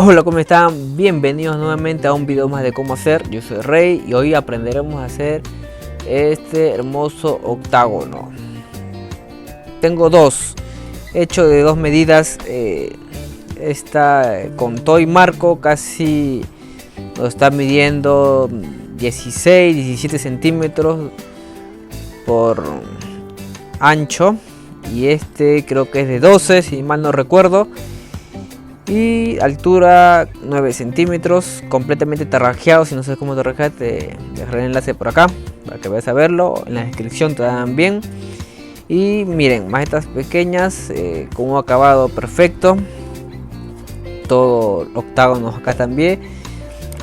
Hola, ¿cómo están? Bienvenidos nuevamente a un video más de cómo hacer. Yo soy Rey y hoy aprenderemos a hacer este hermoso octágono. Tengo dos, hecho de dos medidas. Esta con todo y marco casi lo está midiendo 16-17 centímetros por ancho. Y este creo que es de 12, si mal no recuerdo. Y altura 9 centímetros, completamente tarrajeado. Si no sabes cómo tarrajear, te dejaré el enlace por acá para que vayas a verlo. En la descripción te dan bien. Y miren, macetas pequeñas con un acabado perfecto. Todo octágonos acá también.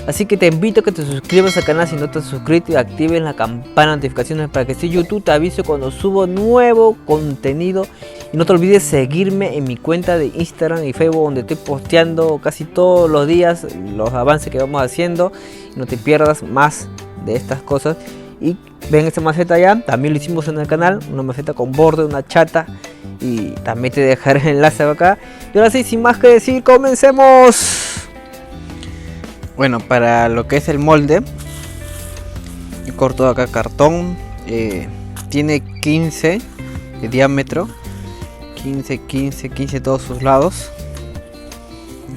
Así que te invito a que te suscribas al canal si no te has suscrito y actives la campana de notificaciones para que si YouTube te avise cuando subo nuevo contenido. Y no te olvides seguirme en mi cuenta de Instagram y Facebook, donde estoy posteando casi todos los días los avances que vamos haciendo. Y no te pierdas más de estas cosas. Y ven esta maceta ya, también lo hicimos en el canal, una maceta con borde, una chata. Y también te dejaré el enlace acá. Y ahora sí, sin más que decir, comencemos. Bueno, para lo que es el molde, yo corto acá cartón, tiene 15 de diámetro, 15 todos sus lados,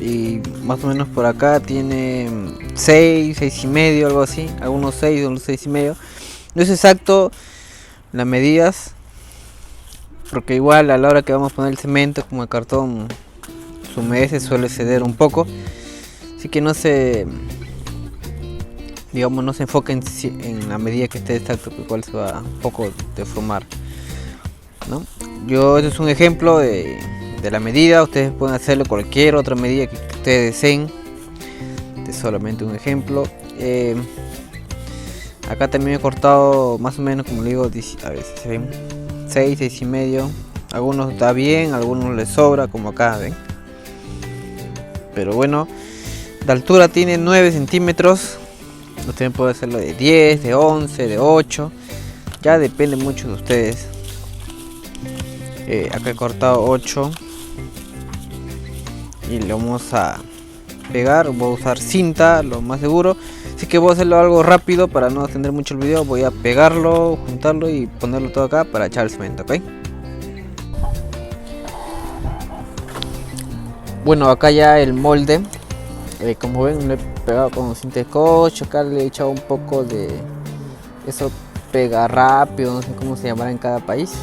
y más o menos por acá tiene 6 y medio, algo así, algunos 6, algunos 6 y medio. No es exacto las medidas, porque igual a la hora que vamos a poner el cemento, como el cartón su humedece, suele ceder un poco. Así que no se enfoque en la medida que esté exacto, porque igual se va un poco deformar, ¿no? Este es un ejemplo de la medida. Ustedes pueden hacerlo cualquier otra medida que ustedes deseen. Este es solamente un ejemplo. Acá también he cortado más o menos, como le digo, a veces se ven 6 y medio. Algunos está bien, algunos les sobra, como acá ven. Pero bueno, de altura tiene 9 centímetros. Ustedes pueden hacerlo de 10, de 11, de 8. Ya depende mucho de ustedes. Acá he cortado 8. Y lo vamos a pegar. Voy a usar cinta, lo más seguro. Así que voy a hacerlo algo rápido para no extender mucho el video. Voy a pegarlo, juntarlo y ponerlo todo acá para echar el cemento, ¿ok? Bueno, acá ya el molde. Como ven, lo he pegado con cinta scotch. Acá le he echado un poco de eso, pega rápido, no sé cómo se llamará en cada país,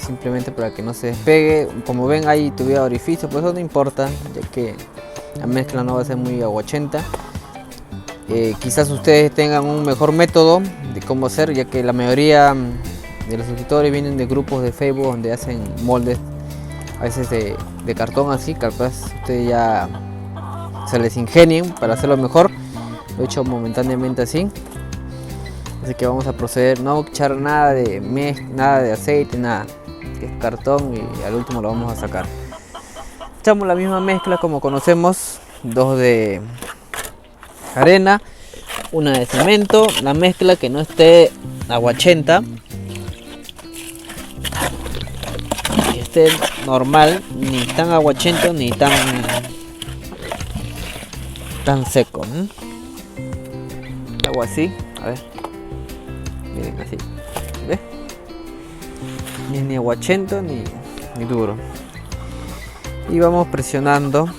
simplemente para que no se despegue. Como ven, ahí tuviera orificio, pues eso no importa, ya que la mezcla no va a ser muy aguachenta. Quizás ustedes tengan un mejor método de cómo hacer, ya que la mayoría de los suscriptores vienen de grupos de Facebook donde hacen moldes a veces de cartón, así capaz ustedes ya se les ingenien para hacerlo mejor. Lo he hecho momentáneamente así. Así que vamos a proceder, no echar nada de aceite, nada, que es cartón, y al último lo vamos a sacar. Echamos la misma mezcla como conocemos, 2 de arena, 1 de cemento. La mezcla que no esté aguachenta, que esté normal, ni tan aguachento ni tan seco, ¿no? Hago así, a ver, miren, así, ¿ves? Ni aguachento ni duro. Y vamos presionando.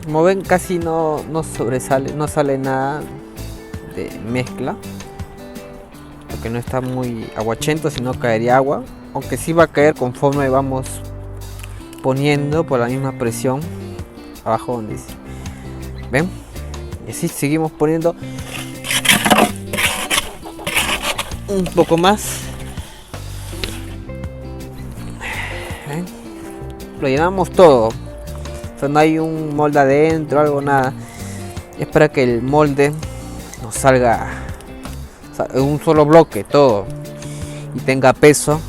Como ven, casi no sobresale, no sale nada de mezcla, porque no está muy aguachento, si no caería agua, aunque sí va a caer conforme vamos poniendo por la misma presión abajo donde dice, ven, y así seguimos poniendo un poco más. ¿Ven? Lo llenamos todo, o sea, no hay un molde adentro, algo, nada. Es para que el molde nos salga, o sea, en un solo bloque todo, y tenga peso.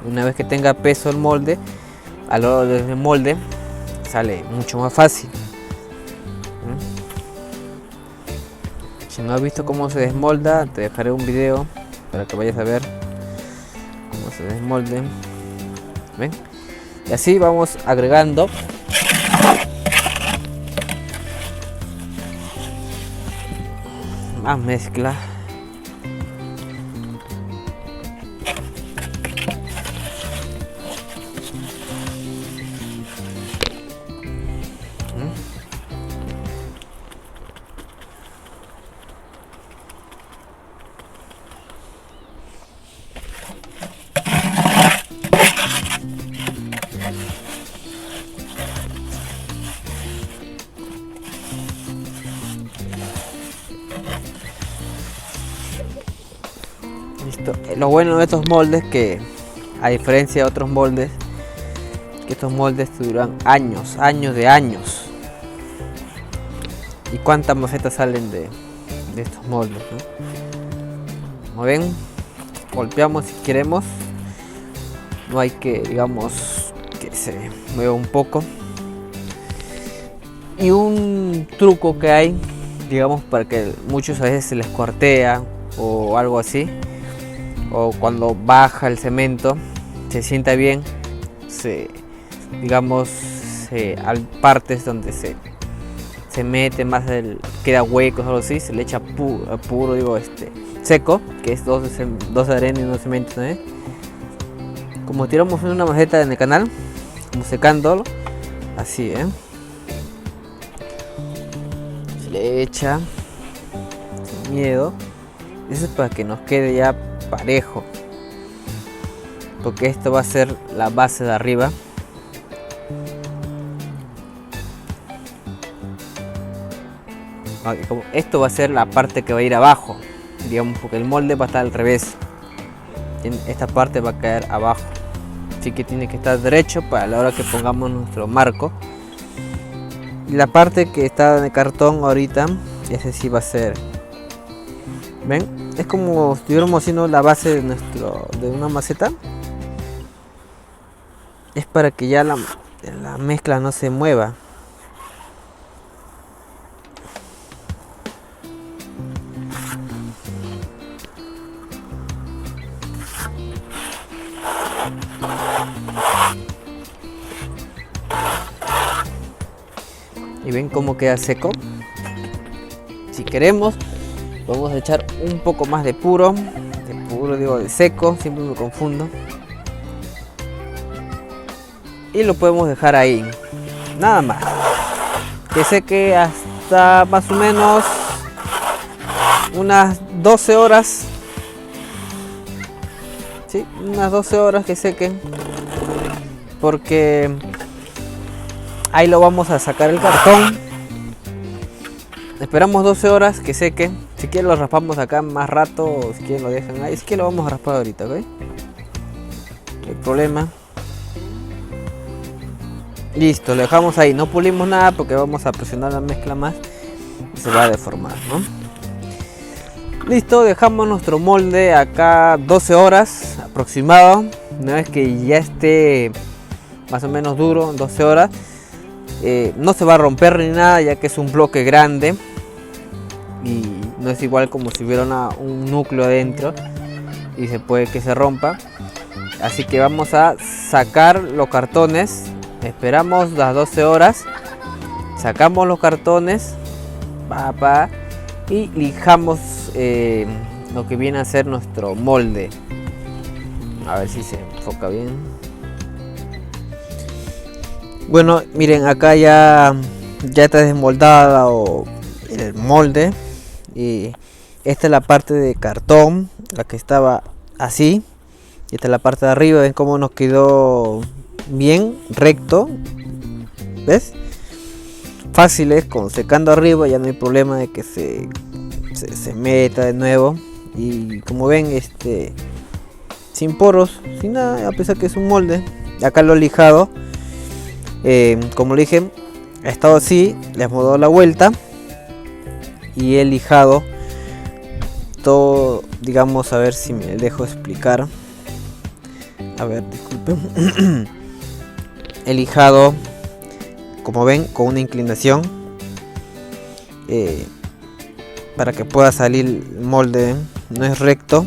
Una vez que tenga peso el molde, a lo largo del molde sale mucho más fácil. Si no has visto cómo se desmolda, te dejaré un video para que vayas a ver cómo se desmolde. ¿ven? Y así vamos agregando más mezcla. Listo. Lo bueno de estos moldes que, a diferencia de otros moldes, que estos moldes duran años de años. ¿Y cuántas macetas salen de estos moldes, ¿no? Como ven, golpeamos si queremos. No hay que, digamos, que se mueva un poco. Y un truco que hay, digamos, para que muchos a veces se les cuartea o algo así, o cuando baja el cemento se sienta bien, digamos, hay partes donde se mete más, queda huecos o algo así, se le echa puro, digo, seco, que es dos de arena y 2 de cemento, ¿no? Como tiramos una maceta en el canal, como secándolo, así, se le echa sin miedo. Eso es para que nos quede ya parejo, porque esto va a ser la base de arriba. Como esto va a ser la parte que va a ir abajo, digamos, porque el molde va a estar al revés. Esta parte va a caer abajo, así que tiene que estar derecho para la hora que pongamos nuestro marco. Y la parte que está de cartón ahorita, ese sí va a ser, ven, es como si estuviéramos haciendo la base de una maceta. Es para que ya la mezcla no se mueva. Y ven cómo queda seco. Si queremos, podemos echar un poco más de puro digo, de seco, siempre me confundo. Y lo podemos dejar ahí, nada más. Que seque hasta más o menos unas 12 horas. Sí, unas 12 horas que sequen. Porque ahí lo vamos a sacar el cartón. Esperamos 12 horas que seque. Si quieren lo raspamos acá más rato, o si quieren lo dejan ahí. Si quieren lo vamos a raspar ahorita, ¿ok? No hay problema. Listo, lo dejamos ahí. No pulimos nada porque vamos a presionar la mezcla más y se va a deformar, ¿no? Listo, dejamos nuestro molde acá 12 horas aproximado. Una vez que ya esté más o menos duro, 12 horas. No se va a romper ni nada, ya que es un bloque grande y no es igual como si hubiera un núcleo adentro y se puede que se rompa. Así que vamos a sacar los cartones. Esperamos las 12 horas, sacamos los cartones y lijamos lo que viene a ser nuestro molde. A ver si se enfoca bien. Bueno, miren, acá ya está desmoldada el molde. Y esta es la parte de cartón, la que estaba así. Y esta es la parte de arriba. Ven cómo nos quedó bien recto. ¿Ves? Fáciles, con secando arriba ya no hay problema de que se meta de nuevo. Y como ven, sin poros, sin nada, a pesar que es un molde. Acá lo he lijado. Como le dije, ha estado así, le hemos dado la vuelta y he lijado todo, digamos, a ver si me dejo explicar. A ver, disculpen. He lijado, como ven, con una inclinación para que pueda salir el molde. No es recto,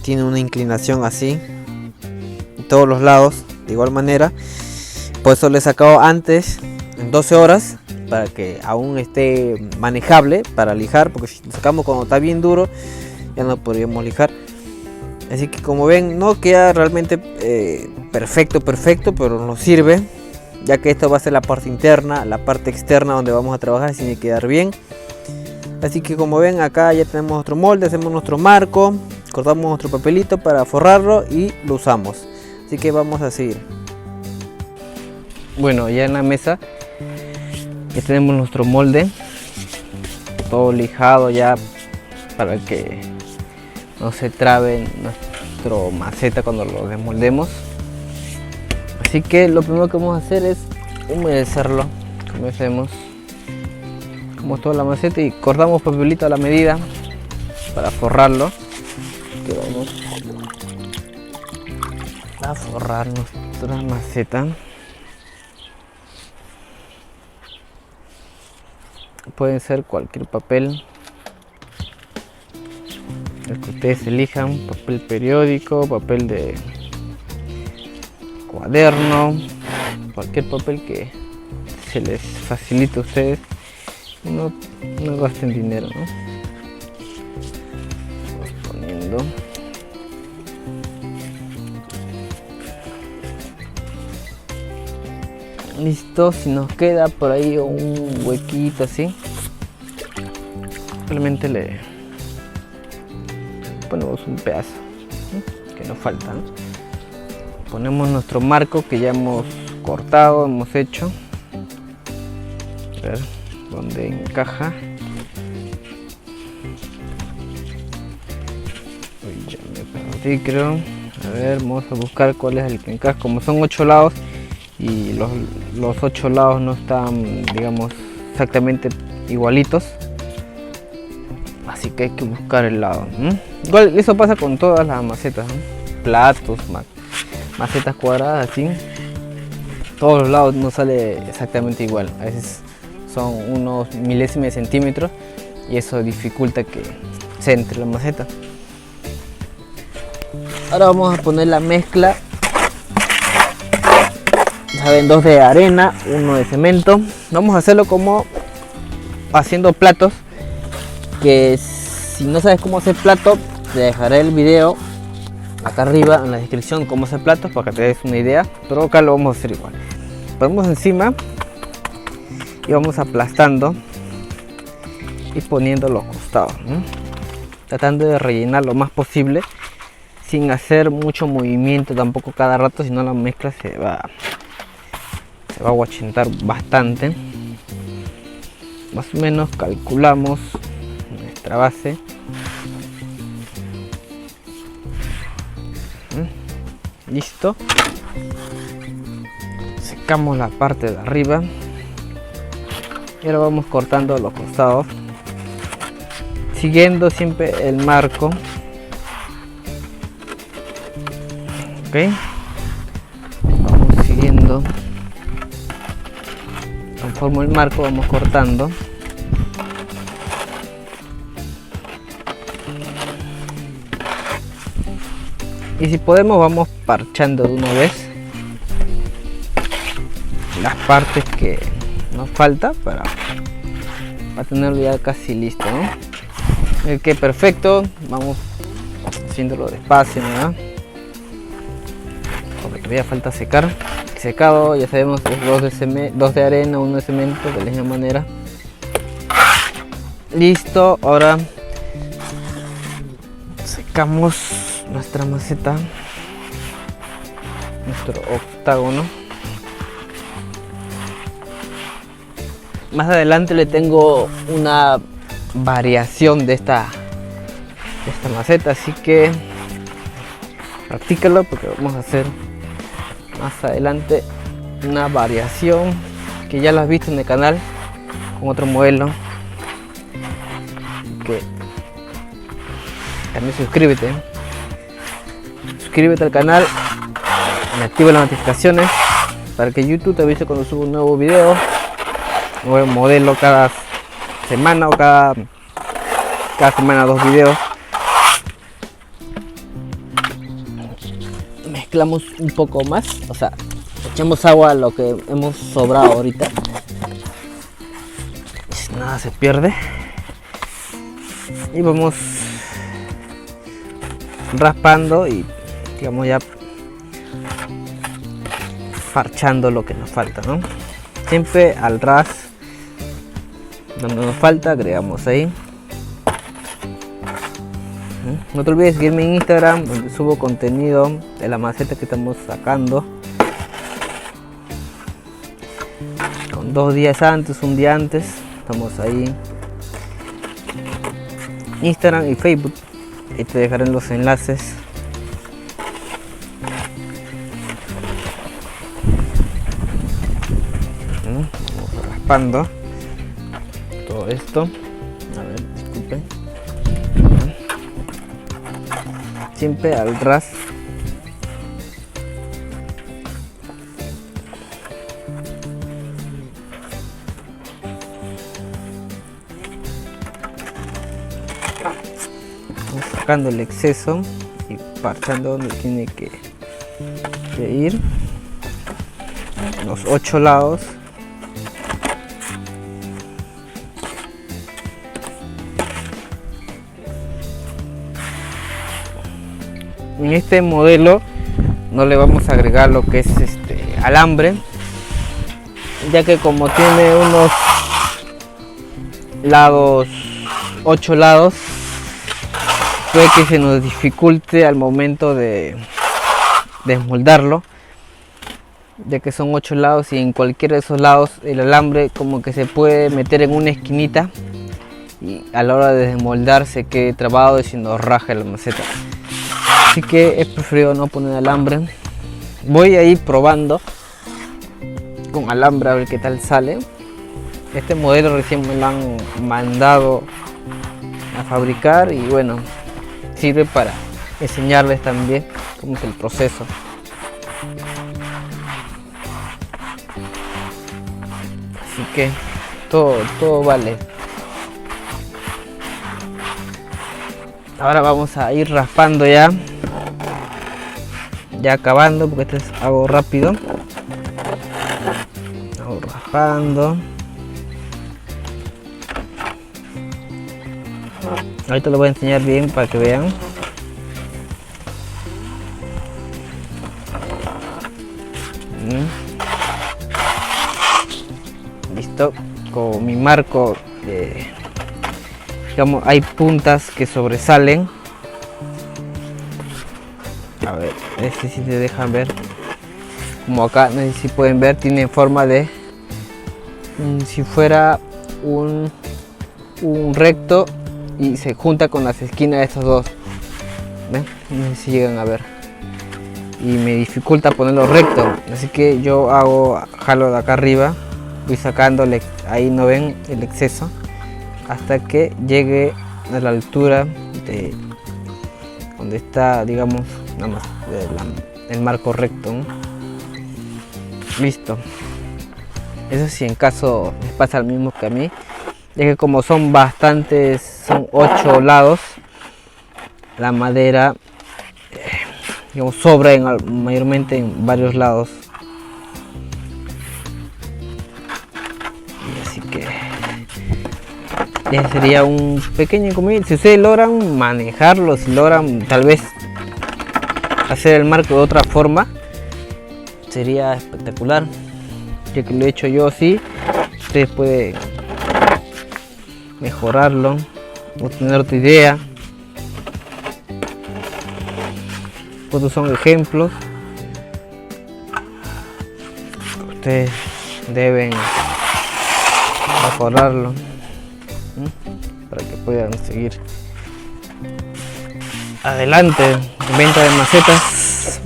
tiene una inclinación así en todos los lados. de igual manera. Por eso le he sacado antes en 12 horas para que aún esté manejable para lijar, porque si lo sacamos cuando está bien duro ya no podríamos lijar. Así que como ven, no queda realmente perfecto, pero nos sirve, ya que esto va a ser la parte interna. La parte externa donde vamos a trabajar tiene que quedar bien. Así que como ven, acá ya tenemos nuestro molde, hacemos nuestro marco, cortamos nuestro papelito para forrarlo y lo usamos. Así que vamos a seguir. Bueno, ya en la mesa ya tenemos nuestro molde todo lijado ya, para que no se trabe nuestro maceta cuando lo desmoldemos. Así que lo primero que vamos a hacer es humedecerlo. Humedecemos como toda la maceta y cortamos papelito a la medida para forrarlo. Que vamos a forrar nuestra maceta. Pueden ser cualquier papel, el que ustedes elijan, papel periódico, papel de cuaderno, cualquier papel que se les facilite a ustedes. No gasten dinero, ¿no? Vamos poniendo. Listo, si nos queda por ahí un huequito así, simplemente le ponemos un pedazo, ¿no?, que nos falta, ¿no? Ponemos nuestro marco que ya hemos cortado, hemos hecho. A ver dónde encaja. Uy, ya me perdí, creo. A ver, vamos a buscar cuál es el que encaja. Como son 8 lados y los 8 lados no están, digamos, exactamente igualitos, así que hay que buscar el lado, ¿no? Igual eso pasa con todas las macetas, ¿no? Platos, macetas cuadradas, así todos los lados no sale exactamente igual. A veces son unos milésimos de centímetros y eso dificulta que se entre la maceta. Ahora vamos a poner la mezcla. Saben, 2 de arena, 1 de cemento. Vamos a hacerlo como haciendo platos, que si no sabes cómo hacer plato, te dejaré el video acá arriba en la descripción cómo hacer platos para que te des una idea, pero acá lo vamos a hacer igual. Ponemos encima y vamos aplastando y poniendo los costados, ¿no? Tratando de rellenar lo más posible sin hacer mucho movimiento tampoco cada rato, si no la mezcla se va a aguachentar bastante. Más o menos calculamos nuestra base. Listo. Secamos la parte de arriba y ahora vamos cortando los costados siguiendo siempre el marco. Ok, vamos siguiendo conforme el marco, vamos cortando. Y si podemos vamos parchando de una vez las partes que nos falta para tenerlo ya casi listo, ¿no? El que perfecto, vamos haciéndolo despacio, ¿no? Porque todavía falta secar. Secado, ya sabemos que es 2 de arena, 1 de cemento, de la misma manera. Listo, ahora secamos nuestra maceta, nuestro octágono. Más adelante le tengo una variación de esta maceta, así que practícalo porque vamos a hacer más adelante una variación que ya lo has visto en el canal con otro modelo. Que también suscríbete al canal y activa las notificaciones para que YouTube te avise cuando subo un nuevo video, nuevo modelo cada semana o cada semana 2 videos. mezclamos un poco más, o sea, echamos agua a lo que hemos sobrado ahorita. Nada se pierde. Y vamos raspando y digamos ya parchando lo que nos falta, ¿no? Siempre al ras, donde nos falta agregamos ahí. No te olvides seguirme en Instagram, donde subo contenido de la maceta que estamos sacando con 2 días antes, un día antes. Estamos ahí, Instagram y Facebook, y te dejaré los enlaces. Vamos raspando todo esto. A ver, disculpen. Siempre al ras. Vamos sacando el exceso y parchando donde tiene que ir. Los 8 lados. En este modelo no le vamos a agregar lo que es alambre, ya que como tiene unos lados, 8 lados, puede que se nos dificulte al momento de desmoldarlo, ya que son 8 lados y en cualquiera de esos lados el alambre como que se puede meter en una esquinita y a la hora de desmoldar se quede trabado y se nos raja la maceta. Así que he preferido no poner alambre. Voy a ir probando con alambre a ver qué tal sale. Este modelo recién me lo han mandado a fabricar y bueno, sirve para enseñarles también cómo es el proceso. Así que todo vale. Ahora vamos a ir raspando ya acabando, porque esto es algo rápido. Hago raspando. Ahorita lo voy a enseñar bien para que vean. Listo, con mi marco digamos, hay puntas que sobresalen. A ver, este sí te dejan ver. Como acá, no sé si pueden ver, tiene forma de si fuera un recto y se junta con las esquinas de estos dos. ¿Ven? No sé si llegan a ver. Y me dificulta ponerlo recto, así que yo jalo de acá arriba, voy sacándole, ahí no ven el exceso, hasta que llegue a la altura de donde está, digamos, nada más el marco recto, ¿no? Listo. Eso sí, en caso les pasa lo mismo que a mí, ya que como son bastantes, son 8 lados, la madera digamos, sobra mayormente en varios lados. Y así que ese sería un pequeño inconveniente. Si ustedes logran manejarlo, si logran tal vez hacer el marco de otra forma, sería espectacular. Ya que lo he hecho yo así, ustedes pueden mejorarlo o tener otra idea. Estos son ejemplos. Ustedes deben mejorarlo para que puedan seguir adelante en venta de macetas.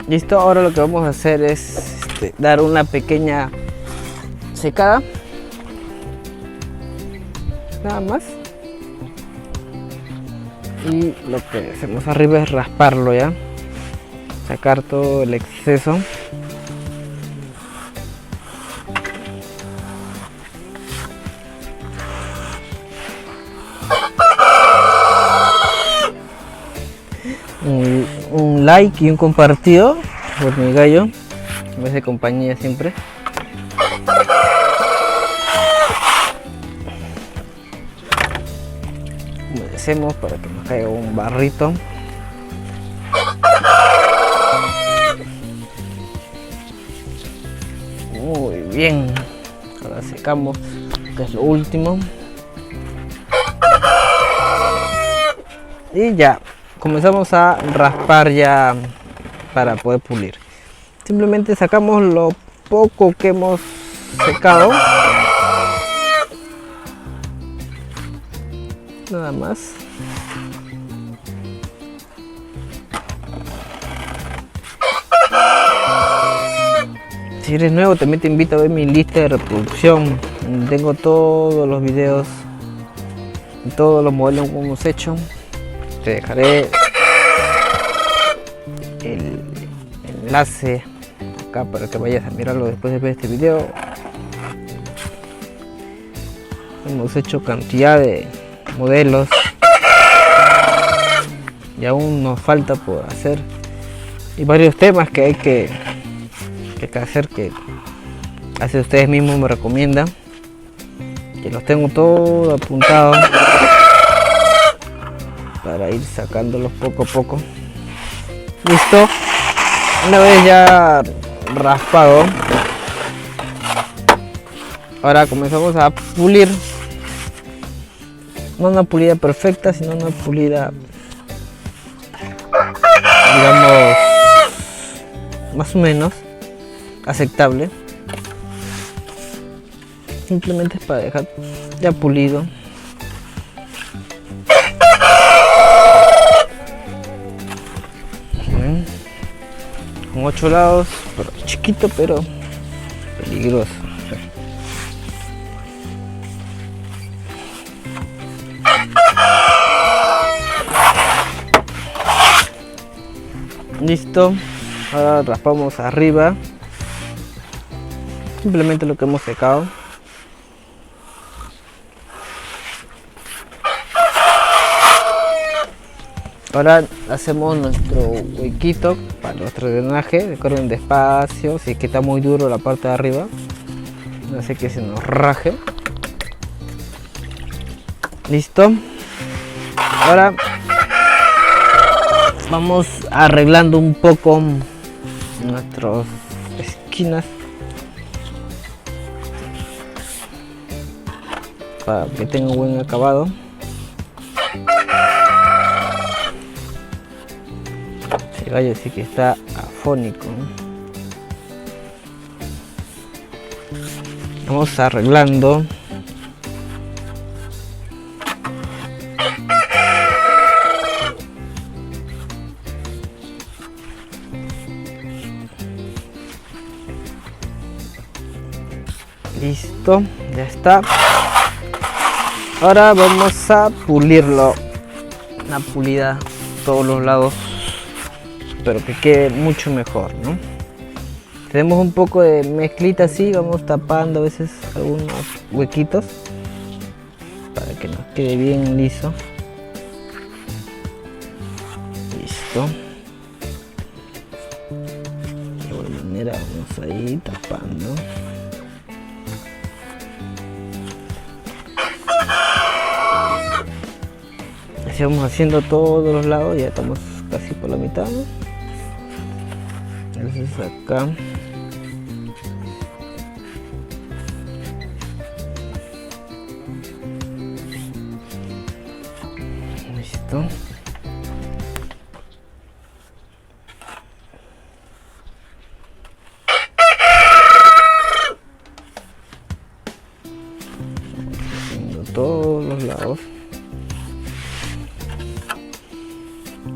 Listo, ahora lo que vamos a hacer es dar una pequeña secada, nada más, y lo que hacemos arriba es rasparlo ya, sacar todo el exceso. un like y un compartido por mi gallo, me hace compañía siempre. Humedecemos para que nos caiga un barrito. Muy bien, ahora secamos, que es lo último. Y ya comenzamos a raspar ya para poder pulir. Simplemente sacamos lo poco que hemos secado, nada más. Si eres nuevo, también te invito a ver mi lista de reproducción. Tengo todos los videos, todos los modelos que hemos hecho. Te dejaré el enlace acá para que vayas a mirarlo después de ver este video. Hemos hecho cantidad de modelos y aún nos falta por hacer, y varios temas que hay que hacer, que hace ustedes mismos me recomiendan, que los tengo todos apuntados para ir sacándolos poco a poco. Listo, una vez ya raspado, ahora comenzamos a pulir. No una pulida perfecta, sino una pulida, digamos, más o menos aceptable. Simplemente es para dejar ya pulido. Con 8 lados, pero chiquito pero peligroso. Listo, ahora raspamos arriba, simplemente lo que hemos secado. Ahora hacemos nuestro huequito para nuestro drenaje. Recuerden despacio, si es que está muy duro la parte de arriba, no sé que se nos raje. Listo, ahora vamos arreglando un poco nuestras esquinas para que tenga un buen acabado. El gallo sí que está afónico. Vamos arreglando. Listo, ya está. Ahora vamos a pulirlo. Una pulida todos los lados, pero que quede mucho mejor, ¿no? Tenemos un poco de mezclita así, vamos tapando a veces algunos huequitos para que nos quede bien liso. Listo. De igual manera vamos ahí tapando. Así vamos haciendo todos los lados, ya estamos casi por la mitad, ¿no? Entonces acá listo. Haciendo todos los lados.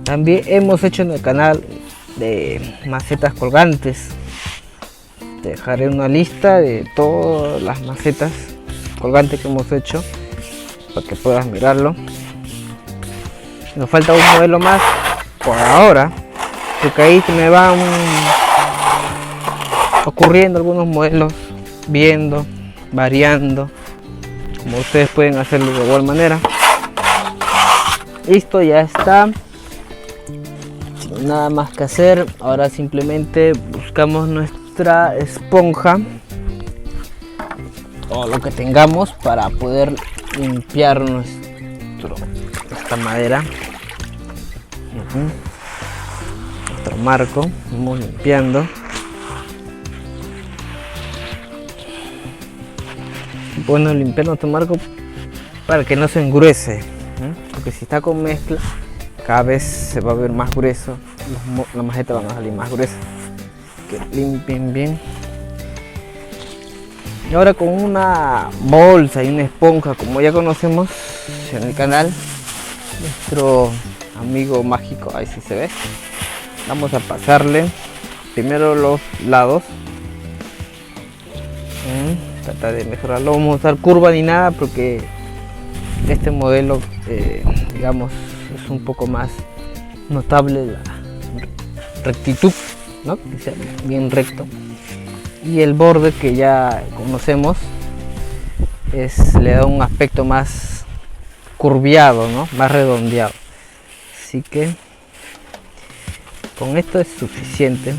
También hemos hecho en el canal de macetas colgantes. Te dejaré una lista de todas las macetas colgantes que hemos hecho para que puedas mirarlo. Nos falta un modelo más por ahora, porque ahí se me van ocurriendo algunos modelos, viendo, variando, como ustedes pueden hacerlo de igual manera. Listo, ya está. nada más que hacer. Ahora simplemente buscamos nuestra esponja o lo que tengamos para poder limpiar esta madera. Nuestro marco, vamos limpiando. Bueno, limpiar nuestro marco para que no se engruese, porque si está con mezcla cada vez se va a ver más grueso, las macetas van a salir más gruesas. Que limpien bien. Y ahora con una bolsa y una esponja, como ya conocemos en el canal, nuestro amigo mágico, ahí sí se ve, vamos a pasarle primero los lados. Trata de mejorarlo, vamos a usar curva ni nada porque este modelo digamos es un poco más notable la rectitud, ¿no? Que sea bien recto, y el borde que ya conocemos le da un aspecto más curviado, ¿no? Más redondeado. Así que con esto es suficiente.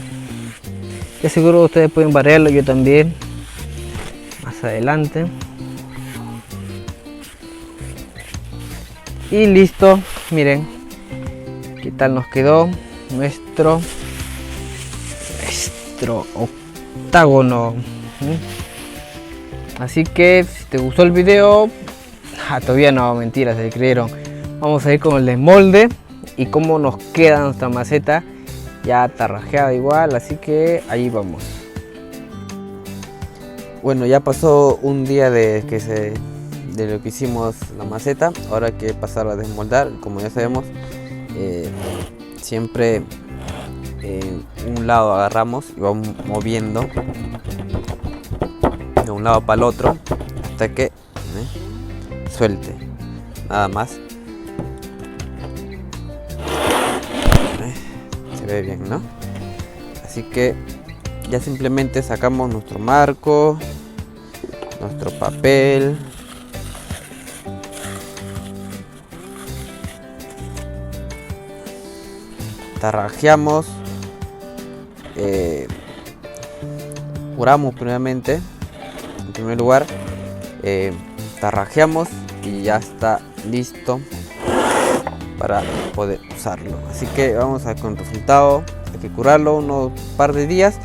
De seguro ustedes pueden variarlo, yo también más adelante. Y listo, miren qué tal nos quedó nuestro octágono. Así que si te gustó el video, todavía no, mentira, se creyeron. Vamos a ir con el desmolde y cómo nos queda nuestra maceta ya tarrajeada igual, así que ahí vamos. Bueno, ya pasó un día de lo que hicimos la maceta. Ahora hay que pasar a desmoldar. Como ya sabemos, siempre un lado agarramos y vamos moviendo de un lado para el otro hasta que suelte, nada más. Se ve bien, ¿no? Así que ya simplemente sacamos nuestro marco, nuestro papel, tarrajeamos, curamos primeramente, en primer lugar, tarrajeamos y ya está listo para poder usarlo. Así que vamos a ver con el resultado. Hay que curarlo unos par de días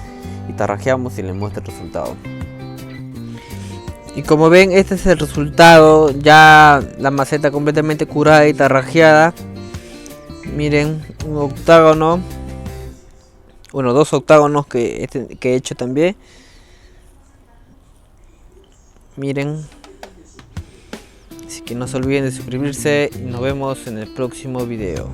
y tarrajeamos y les muestro el resultado. Y como ven, este es el resultado, ya la maceta completamente curada y tarrajeada. Miren, un octágono, bueno, dos octágonos que he hecho también. Miren, así que no se olviden de suscribirse y nos vemos en el próximo video.